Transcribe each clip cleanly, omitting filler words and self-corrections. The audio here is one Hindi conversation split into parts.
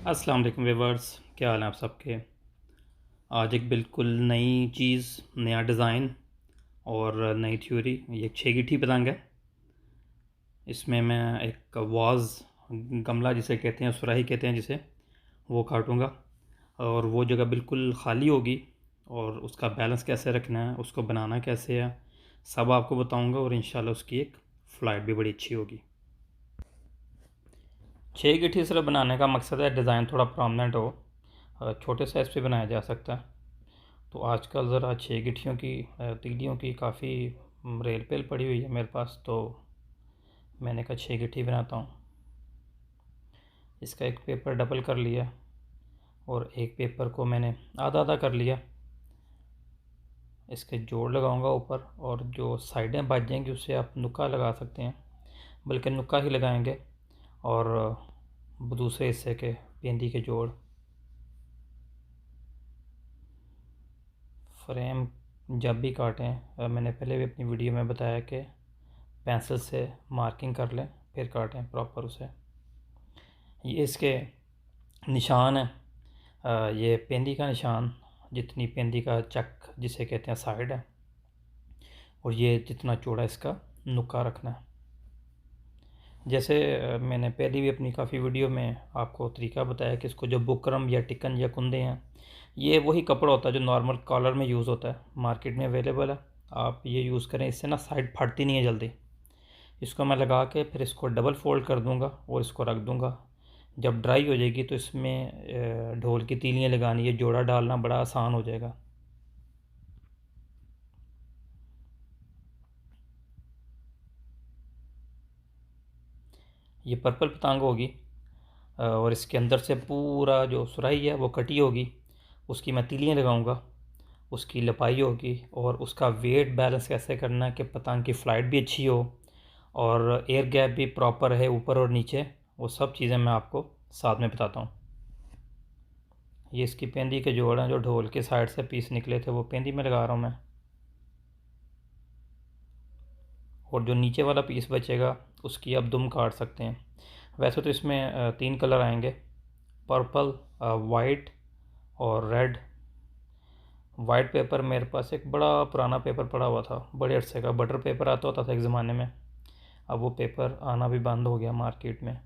अस्सलाम वालेकुम व्यूअर्स, क्या हाल है आप सबके। आज एक बिल्कुल नई चीज़, नया डिज़ाइन और नई थ्योरी। ये 6 गिट्ठी पतंग है। इसमें मैं एक वाज, गमला जिसे कहते हैं, सुराही कहते हैं जिसे, वो काटूँगा और वो जगह बिल्कुल ख़ाली होगी। और उसका बैलेंस कैसे रखना है, उसको बनाना कैसे है, सब आपको बताऊँगा। और इंशाल्लाह उसकी एक फ़्लाइट भी बड़ी अच्छी होगी। 6 गिट्ठी सिर्फ बनाने का मकसद है डिज़ाइन थोड़ा प्रोमिनेंट हो। छोटे साइज़ पे बनाया जा सकता है। तो आजकल ज़रा 6 गिट्टियों की, तीलियों की काफ़ी रेल पेल पड़ी हुई है मेरे पास, तो मैंने कहा 6 गिट्टी बनाता हूँ। इसका एक पेपर डबल कर लिया और एक पेपर को मैंने आधा आधा कर लिया। इसके जोड़ लगाऊंगा ऊपर, और जो साइडें बच जाएंगी उससे आप नुक्का लगा सकते हैं, बल्कि नुक्का ही लगाएंगे। और दूसरे हिस्से के पेंदी के जोड़, फ्रेम जब भी काटें, मैंने पहले भी अपनी वीडियो में बताया कि पेंसिल से मार्किंग कर लें, फिर काटें प्रॉपर उसे। ये इसके निशान है। ये पेंदी का निशान, जितनी पेंदी का चक जिसे कहते हैं साइड है, और ये जितना चौड़ा इसका नुक्का रखना है। जैसे मैंने पहले भी अपनी काफ़ी वीडियो में आपको तरीका बताया कि इसको जो बुकरम या टिकन या कुंदे हैं, ये वही कपड़ा होता है जो नॉर्मल कॉलर में यूज़ होता है, मार्केट में अवेलेबल है। आप ये यूज़ करें, इससे ना साइड फटती नहीं है जल्दी। इसको मैं लगा के फिर इसको डबल फोल्ड कर दूंगा और इसको रख दूंगा। जब ड्राई हो जाएगी तो इसमें ढोल की तीलियाँ लगानी है, जोड़ा डालना बड़ा आसान हो जाएगा। ये पर्पल पतंग होगी, और इसके अंदर से पूरा जो सुराही है वो कटी होगी, उसकी मैं तीलियाँ लगाऊंगा, उसकी लपाई होगी। और उसका वेट बैलेंस कैसे करना है कि पतंग की फ़्लाइट भी अच्छी हो और एयर गैप भी प्रॉपर है ऊपर और नीचे, वो सब चीज़ें मैं आपको साथ में बताता हूँ। ये इसकी पेंदी के जोड़ हैं, जो ढोल के साइड से पीस निकले थे वो पेंदी में लगा रहा हूँ मैं। और जो नीचे वाला पीस बचेगा उसकी आप दुम काट सकते हैं। वैसे तो इसमें 3 कलर आएंगे, पर्पल, वाइट और रेड। वाइट पेपर मेरे पास एक बड़ा पुराना पेपर पड़ा हुआ था, बड़े अरसे का, बटर पेपर आता होता था एक ज़माने में। अब वो पेपर आना भी बंद हो गया मार्केट में।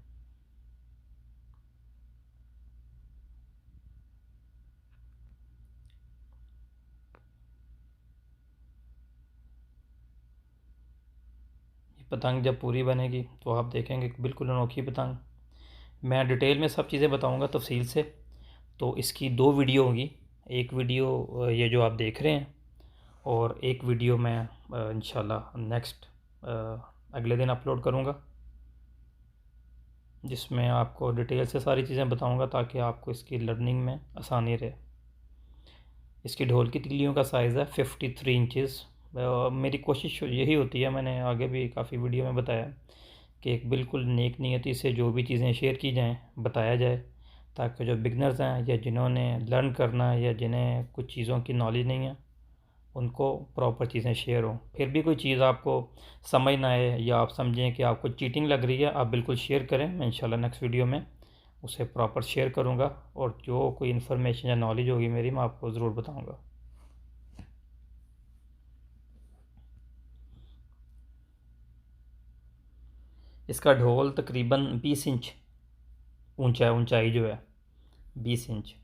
ये पतंग जब पूरी बनेगी तो आप देखेंगे कि बिल्कुल अनोखी पतंग। मैं डिटेल में सब चीज़ें बताऊंगा तफसील से। तो इसकी 2 वीडियो होगी। एक वीडियो ये जो आप देख रहे हैं, और एक वीडियो मैं इंशाल्लाह नेक्स्ट अगले दिन अपलोड करूँगा, जिसमें आपको डिटेल से सारी चीज़ें बताऊँगा ताकि आपको इसकी लर्निंग में आसानी रहे। इसकी ढोल की तिल्लियों का साइज़ है 53 इंचज़। मेरी कोशिश यही होती है, मैंने आगे भी काफ़ी वीडियो में बताया, कि एक बिल्कुल नेक नियति से जो भी चीज़ें शेयर की जाएँ, बताया जाए, ताकि जो बिगनर्स हैं या जिन्होंने लर्न करना है या जिन्हें कुछ चीज़ों की नॉलेज नहीं है, उनको प्रॉपर चीज़ें शेयर हों। फिर भी कोई चीज़ आपको समझ ना आए या आप समझें कि आपको चीटिंग लग रही है, आप बिल्कुल शेयर करें। मैं इंशाल्लाह नेक्स्ट वीडियो में उसे प्रॉपर शेयर करूँगा, और जो कोई इन्फॉर्मेशन या नॉलेज होगी मेरी, मैं आपको ज़रूर बताऊँगा। इसका ढोल तकरीबन 20 इंच ऊंचाई जो है 20 इंच।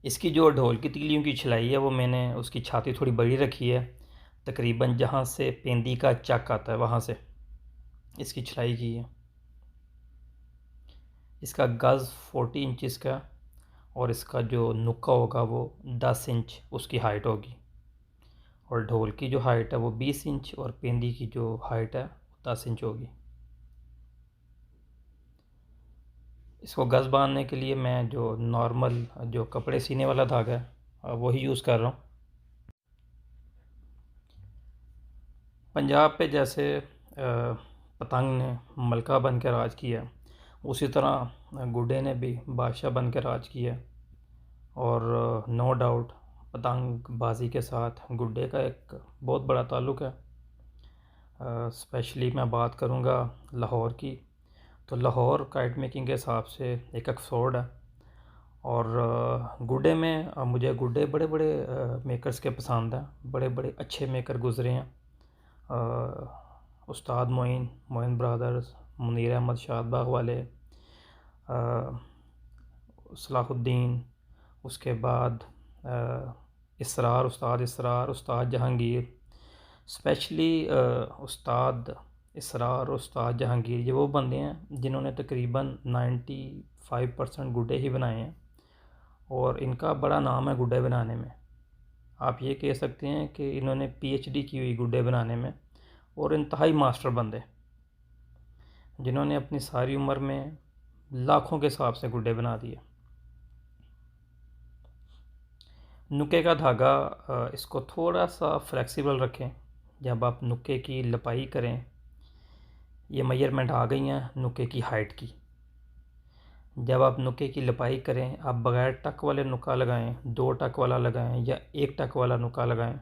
इसकी जो ढोल की तीलियों की छिलाई है, वो मैंने उसकी छाती थोड़ी बड़ी रखी है, तकरीबन जहाँ से पेंदी का चक आता है वहाँ से इसकी छिलाई की है। इसका गज़ 40 इंच का, और इसका जो नुक्का होगा वो 10 इंच उसकी हाइट होगी। और ढोल की जो हाइट है वो 20 इंच, और पेंदी की जो हाइट है 10 इंच होगी। इसको गज़ बांधने के लिए मैं जो नॉर्मल जो कपड़े सीने वाला धागा है वही यूज़ कर रहा हूँ। पंजाब पे जैसे पतंग ने मलका बन के राज किया, उसी तरह गुड्डे ने भी बादशाह बन के राज किया। और नो डाउट पतंगबाजी के साथ गुड्डे का एक बहुत बड़ा ताल्लुक़ है। स्पेशली मैं बात करूँगा लाहौर की। तो लाहौर काइट मेकिंग के हिसाब से एक एक्सपोर्ट है। और गुड्डे में मुझे गुड्डे बड़े बड़े मेकर्स के पसंद हैं, बड़े बड़े अच्छे मेकर गुज़रे हैं। उस्ताद मोइन ब्रदर्स, मुनीर अहमद शादबाग वाले, सलाहुद्दीन, उसके बाद उस्ताद उस्ताद जहांगीर। स्पेशली उस्ताद इसरार और उस्ताद जहांगीर, ये वो बंदे हैं जिन्होंने तकरीबन 95% गुड्डे ही बनाए हैं, और इनका बड़ा नाम है गुड्डे बनाने में। आप ये कह सकते हैं कि इन्होंने PhD की हुई गुड्डे बनाने में, और इंतहाई मास्टर बंदे जिन्होंने अपनी सारी उम्र में लाखों के हिसाब से गुड्डे बना दिए। नुक्के का धागा, इसको थोड़ा सा फ्लेक्सिबल रखें जब आप नुक्के की लपाई करें। ये मेजरमेंट आ गई हैं नुक्के की हाइट की। जब आप नुक्के की लपाई करें, आप बगैर टक वाले नुक्का लगाएं, 2 टक वाला लगाएं या 1 टक वाला नुक्का लगाएं,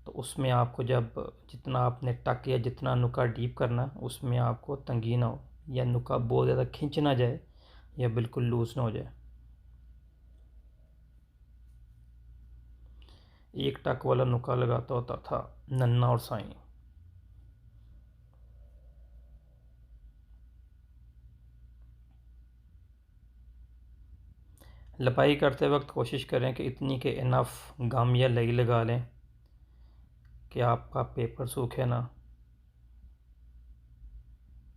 तो उसमें आपको जब जितना आपने टक या जितना नुक्का डीप करना, उसमें आपको तंगी ना हो, या नुक्का बहुत ज़्यादा खिंच ना जाए या बिल्कुल लूज़ ना हो जाए। 1 टक वाला नुक्का लगाता होता था नन्ना और साईं। लपाई करते वक्त कोशिश करें कि इतनी के इनफ गम या लई लगा लें कि आपका पेपर सूखे ना।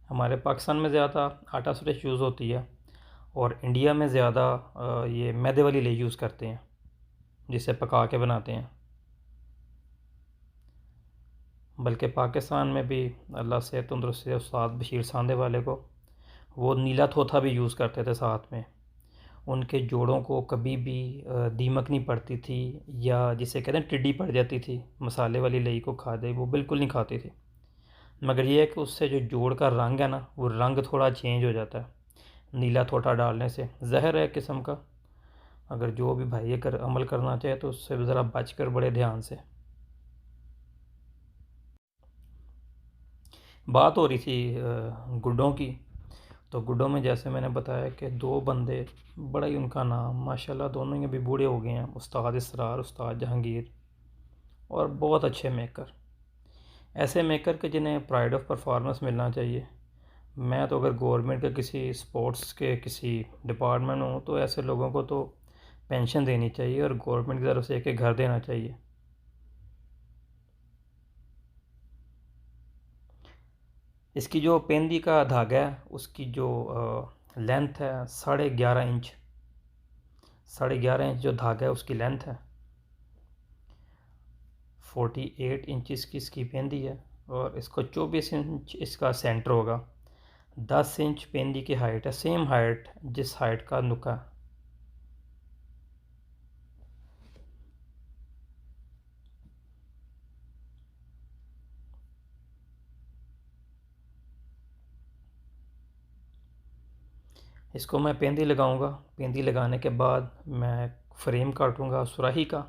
हमारे पाकिस्तान में ज़्यादा आटा स्टिच यूज़ होती है, और इंडिया में ज़्यादा ये मैदे वाली लई यूज़ करते हैं जिसे पका के बनाते हैं। बल्कि पाकिस्तान में भी अल्लाह से तंदुरुस्त से उस्ताद बशीर सांदे वाले को, वो नीला थोथा भी यूज़ करते थे साथ में। उनके जोड़ों को कभी भी दीमक नहीं पड़ती थी, या जिसे कहते हैं टिड्डी पड़ जाती थी मसाले वाली लई को खा दे, वो बिल्कुल नहीं खाती थी। मगर ये है कि उससे जो जोड़ का रंग है ना, वो रंग थोड़ा चेंज हो जाता है नीला थोथा डालने से। जहर है किस्म का, अगर जो भी भाई ये अमल करना चाहे तो उससे ज़रा बच कर बड़े ध्यान से। बात हो रही थी गुड्डों की, तो गुड्डों में जैसे मैंने बताया कि 2 बंदे, बड़ा ही उनका नाम माशाल्लाह, दोनों ही अभी बूढ़े हो गए हैं, उस्ताद इसरार उस्ताद जहांगीर, और बहुत अच्छे मेकर। ऐसे मेकर के जिन्हें प्राइड ऑफ परफॉर्मेंस मिलना चाहिए। मैं तो अगर गवर्नमेंट के किसी स्पोर्ट्स के किसी डिपार्टमेंट हूँ, तो ऐसे लोगों को तो पेंशन देनी चाहिए और गवर्नमेंट की तरफ से एक घर देना चाहिए। इसकी जो पेंदी का धागा है, उसकी जो लेंथ है 11.5 इंच, 11.5 इंच जो धागा है उसकी लेंथ है। 48 इंचज़ की इसकी पेंदी है, और इसको 24 इंच इसका सेंटर होगा। 10 इंच पेंदी की हाइट है, सेम हाइट जिस हाइट का नुका है। इसको मैं पेंदी लगाऊंगा। पेंदी लगाने के बाद मैं फ्रेम काटूंगा सुराही का,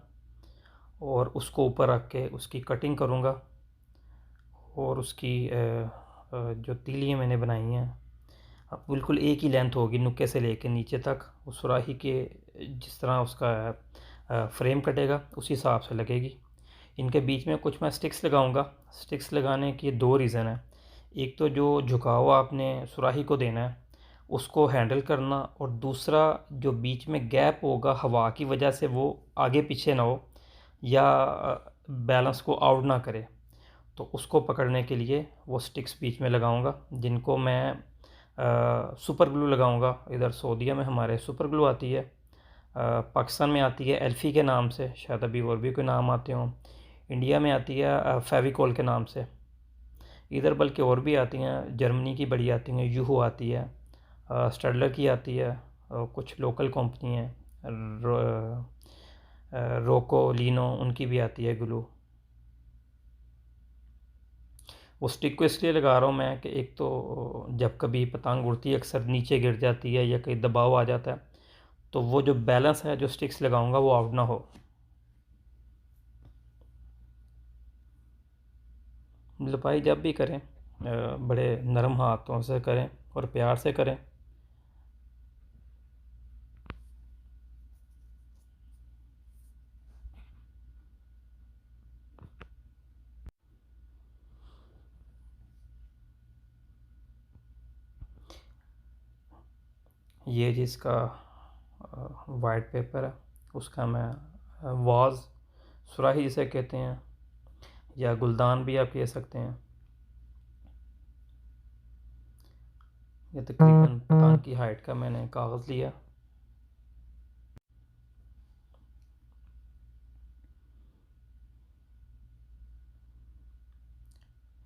और उसको ऊपर रख के उसकी कटिंग करूंगा, और उसकी जो तीलियाँ मैंने बनाई हैं, अब बिल्कुल एक ही लेंथ होगी नुक्के से लेके नीचे तक। उस सुराही के जिस तरह उसका फ्रेम कटेगा उसी हिसाब से लगेगी। इनके बीच में कुछ मैं स्टिक्स लगाऊंगा। स्टिक्स लगाने के 2 रीज़न है। एक तो जो झुकाव आपने सुराही को देना है उसको हैंडल करना, और दूसरा जो बीच में गैप होगा हवा की वजह से वो आगे पीछे ना हो या बैलेंस को आउट ना करे, तो उसको पकड़ने के लिए वो स्टिक्स बीच में लगाऊंगा, जिनको मैं सुपर ग्लू लगाऊंगा। इधर सऊदीया में हमारे सुपर ग्लू आती है, पाकिस्तान में आती है एल्फ़ी के नाम से, शायद अभी और भी कोई नाम आते हों। इंडिया में आती है फेविकोल के नाम से। इधर बल्कि और भी आती हैं, जर्मनी की बड़ी आती हैं, यूहो आती है, स्टेडलर की आती है, कुछ लोकल कंपनी है, रोको लिनो, उनकी भी आती है ग्लू। वो स्टिक को इसलिए लगा रहा हूँ मैं कि एक तो जब कभी पतंग उड़ती है अक्सर नीचे गिर जाती है या कहीं दबाव आ जाता है, तो वो जो बैलेंस है जो स्टिक्स लगाऊंगा वो आउट ना हो। लिपाई जब भी करें बड़े नरम हाथों से करें और प्यार से करें। ये जिसका वाइट पेपर है उसका मैं वाज सुराही जिसे कहते हैं या गुलदान भी आप कह सकते हैं। ये तकरीबन पतंग की हाइट का मैंने कागज़ लिया।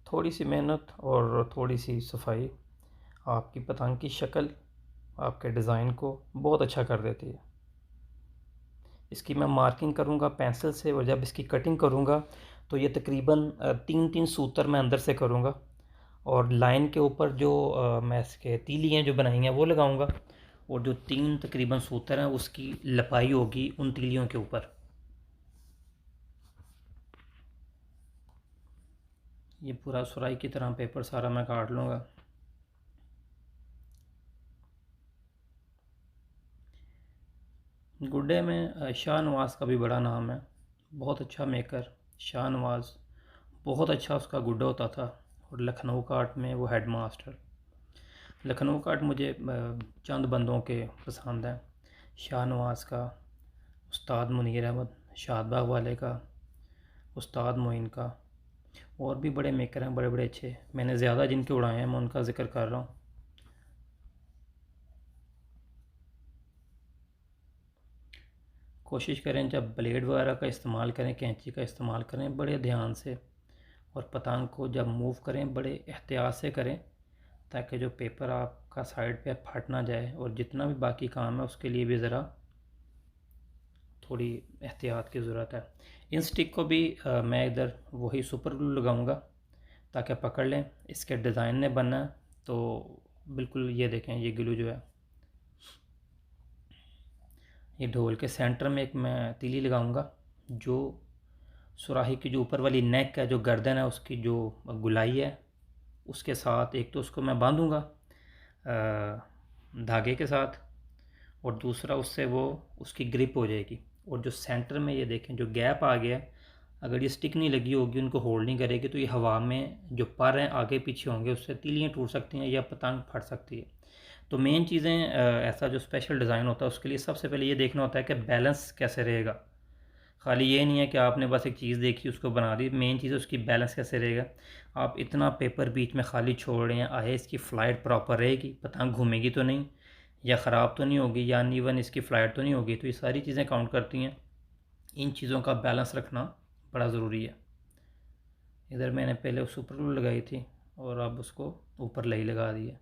थोड़ी सी मेहनत और थोड़ी सी सफाई आपकी पतंग की शक्ल, आपके डिज़ाइन को बहुत अच्छा कर देती है। इसकी मैं मार्किंग करूँगा पेंसिल से और जब इसकी कटिंग करूँगा तो ये तकरीबन 3-3 सूत्र मैं अंदर से करूँगा और लाइन के ऊपर जो मैं इसके तीलियाँ जो बनाई हैं वो लगाऊँगा और जो 3 तकरीबन सूत्र हैं उसकी लपाई होगी उन तीलियों के ऊपर। ये पूरा सुराही की तरह पेपर सारा मैं काट लूँगा। गुड्डे में शाहनवाज का भी बड़ा नाम है, बहुत अच्छा मेकर शाहनवाज, बहुत अच्छा उसका गुड्डा होता था और लखनऊ काट में वो हेड मास्टर। लखनऊ काट मुझे चंद बंदों के पसंद हैं, शाहनवाज का, उस्ताद मुनीर अहमद शादबाग वाले का, उस्ताद मोइन का, और भी बड़े मेकर हैं बड़े बड़े अच्छे। मैंने ज़्यादा जिनके उड़ाए हैं मैं उनका ज़िक्र कर रहा हूँ। कोशिश करें जब ब्लेड वगैरह का इस्तेमाल करें, कैंची का इस्तेमाल करें बड़े ध्यान से, और पतंग को जब मूव करें बड़े एहतियात से करें ताकि जो पेपर आपका साइड पे फट ना जाए। और जितना भी बाकी काम है उसके लिए भी ज़रा थोड़ी एहतियात की ज़रूरत है। इन स्टिक को भी मैं इधर वही सुपर ग्लू लगाऊंगा ताकि पकड़ लें। इसके डिज़ाइन ने बनना है तो बिल्कुल ये देखें, ये ग्लू जो है ये ढोल के सेंटर में एक मैं तीली लगाऊंगा, जो सुराही की जो ऊपर वाली नेक है, जो गर्दन है, उसकी जो गुलाई है उसके साथ एक तो उसको मैं बांधूंगा धागे के साथ, और दूसरा उससे वो उसकी ग्रिप हो जाएगी। और जो सेंटर में ये देखें जो गैप आ गया, अगर ये स्टिक नहीं लगी होगी, उनको होल्ड नहीं करेगी, तो ये हवा में जो पर हैं आगे पीछे होंगे उससे तीलियाँ टूट सकती हैं या पतंग फट सकती है। तो मेन चीज़ें ऐसा जो स्पेशल डिज़ाइन होता है उसके लिए सबसे पहले ये देखना होता है कि बैलेंस कैसे रहेगा। खाली ये नहीं है कि आपने बस एक चीज़ देखी उसको बना दी, मेन चीज़ है उसकी बैलेंस कैसे रहेगा। आप इतना पेपर बीच में खाली छोड़ रहे हैं, आए इसकी फ़्लाइट प्रॉपर रहेगी, पतंग घूमेगी तो नहीं, या ख़राब तो नहीं होगी, या अनइवन इसकी फ़्लाइट तो नहीं होगी। तो ये सारी चीज़ें काउंट करती हैं। इन चीज़ों का बैलेंस रखना बड़ा ज़रूरी है। इधर मैंने पहले सुपर ग्लू लगाई थी और अब उसको ऊपर लई लगा दी है।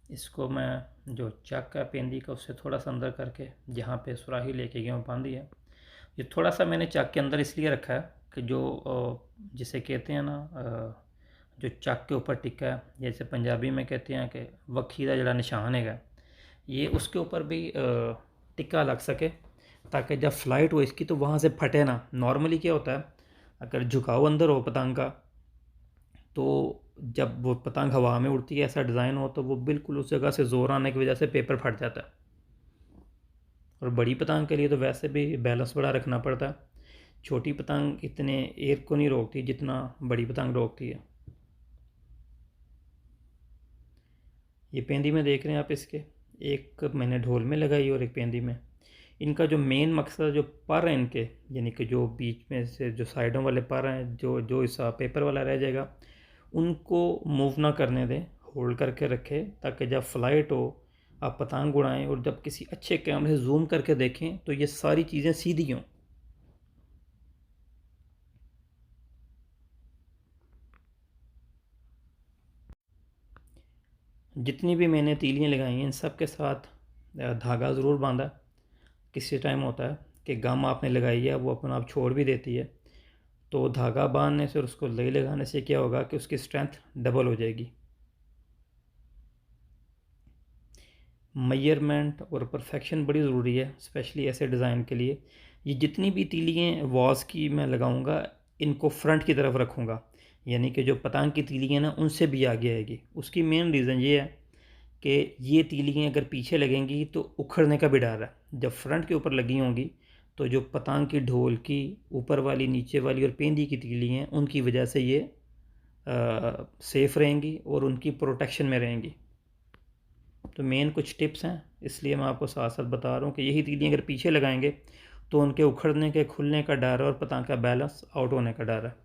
इसको मैं जो चक है पेंदी का उससे थोड़ा सा अंदर करके जहाँ पे सुराही लेके गया हूँ बांधी है, ये थोड़ा सा मैंने चक के अंदर इसलिए रखा है कि जो जिसे कहते हैं ना जो चक के ऊपर टिक्का है, जैसे पंजाबी में कहते हैं कि वक्खी का जड़ा निशान है, ये उसके ऊपर भी टिक्का लग सके ताकि जब फ्लाइट हो इसकी तो वहाँ से फटे ना। नॉर्मली क्या होता है, अगर झुकाव अंदर हो पतंग का तो जब वो पतंग हवा में उड़ती है, ऐसा डिज़ाइन हो, तो वो बिल्कुल उस जगह से ज़ोर आने की वजह से पेपर फट जाता है। और बड़ी पतंग के लिए तो वैसे भी बैलेंस बड़ा रखना पड़ता है। छोटी पतंग इतने एयर को नहीं रोकती जितना बड़ी पतंग रोकती है। ये पेंदी में देख रहे हैं आप, इसके एक मैंने ढोल में लगाई और एक पेंदी में। इनका जो मेन मकसद जो पर हैं इनके, यानी कि जो बीच में से जो साइडों वाले पर हैं, जो जो हिस्सा पेपर वाला रह जाएगा उनको मूव ना करने दें, होल्ड करके रखें ताकि जब फ्लाइट हो आप पतंग उड़ाएं और जब किसी अच्छे कैमरे से जूम करके देखें तो ये सारी चीज़ें सीधी हों। जितनी भी मैंने तीलियाँ लगाई हैं इन सब के साथ धागा ज़रूर बांधा। किसी टाइम होता है कि गम आपने लगाई है वो अपना आप छोड़ भी देती है, तो धागा बांधने से और उसको लई लगाने से क्या होगा कि उसकी स्ट्रेंथ डबल हो जाएगी। मेजरमेंट और परफेक्शन बड़ी ज़रूरी है, स्पेशली ऐसे डिज़ाइन के लिए ये जितनी भी तीलियाँ वॉल्स की मैं लगाऊंगा, इनको फ्रंट की तरफ रखूंगा, यानी कि जो पतंग की तीलियाँ ना उनसे भी आगे आएगी। उसकी मेन रीज़न ये है कि ये तीलियाँ अगर पीछे लगेंगी तो उखड़ने का भी डर है। जब फ्रंट के ऊपर लगी होंगी तो जो पतंग की ढोल की ऊपर वाली, नीचे वाली और पेंदी की तीलियाँ हैं, उनकी वजह से ये सेफ़ रहेंगी और उनकी प्रोटेक्शन में रहेंगी। तो मेन कुछ टिप्स हैं, इसलिए मैं आपको साथ साथ बता रहा हूँ कि यही तीलियाँ अगर पीछे लगाएंगे तो उनके उखड़ने के, खुलने का डर है और पतंग का बैलेंस आउट होने का डर है।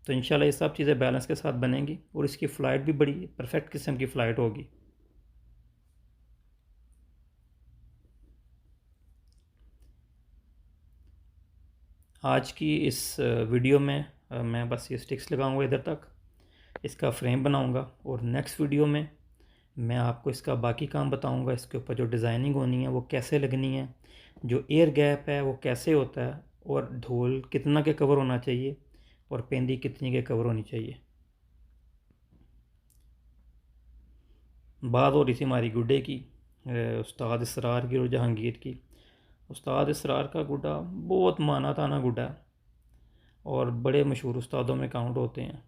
तो इंशाल्लाह ये सब चीज़ें बैलेंस के साथ बनेंगी और इसकी फ़्लाइट भी बड़ी परफेक्ट किस्म की फ़्लाइट होगी। आज की इस वीडियो में मैं बस ये स्टिक्स लगाऊंगा इधर तक, इसका फ्रेम बनाऊंगा और नेक्स्ट वीडियो में मैं आपको इसका बाकी काम बताऊंगा। इसके ऊपर जो डिज़ाइनिंग होनी है वो कैसे लगनी है, जो एयर गैप है वो कैसे होता है, और ढोल कितना के कवर होना चाहिए और पेंदी कितनी के कवर होनी चाहिए। बात हो रही थी हमारी गुड्डे की, उस्ताद इसरार की और जहांगीर की। उस्ताद इसरार का गुड्डा बहुत माना ताना गुड्डा है और बड़े मशहूर उस्तादों में काउंट होते हैं।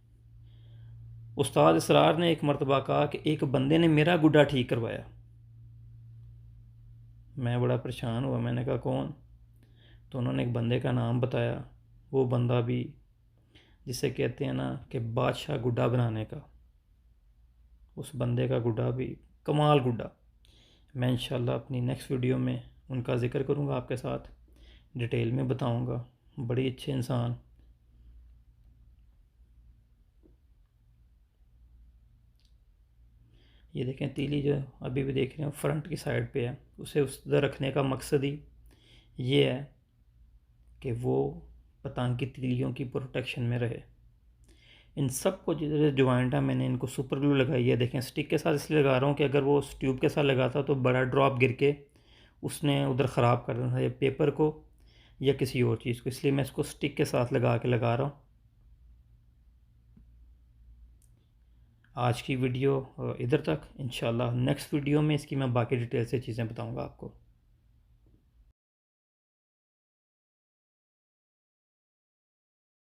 उस्ताद इसरार ने एक मरतबा कहा कि एक बंदे ने मेरा गुड्डा ठीक करवाया। मैं बड़ा परेशान हुआ, मैंने कहा कौन? तो उन्होंने एक बंदे का नाम बताया। वो बंदा भी, जिसे कहते हैं ना कि बादशाह गुड्डा बनाने का, उस बंदे का गुड्डा भी कमाल गुड्डा। मैं इंशाल्लाह अपनी नेक्स्ट वीडियो में उनका ज़िक्र करूँगा, आपके साथ डिटेल में बताऊँगा। बड़े अच्छे इंसान। ये देखें तीली जो अभी भी देख रहे हैं फ्रंट की साइड पे है, उसे उस तरह रखने का मकसद ही ये है कि वो पतंग की तीलियों की प्रोटेक्शन में रहे। इन सब को जो जॉइंट है मैंने इनको सुपर ग्लू लगाई है। देखें स्टिक के साथ इसलिए लगा रहा हूँ कि अगर वो उस ट्यूब के साथ लगाता तो बड़ा ड्रॉप गिर के उसने उधर ख़राब कर देना था, या पेपर को या किसी और चीज़ को, इसलिए मैं इसको स्टिक के साथ लगा रहा हूँ। आज की वीडियो इधर तक। इंशाल्लाह नेक्स्ट वीडियो में इसकी मैं बाकी डिटेल से चीज़ें बताऊँगा आपको।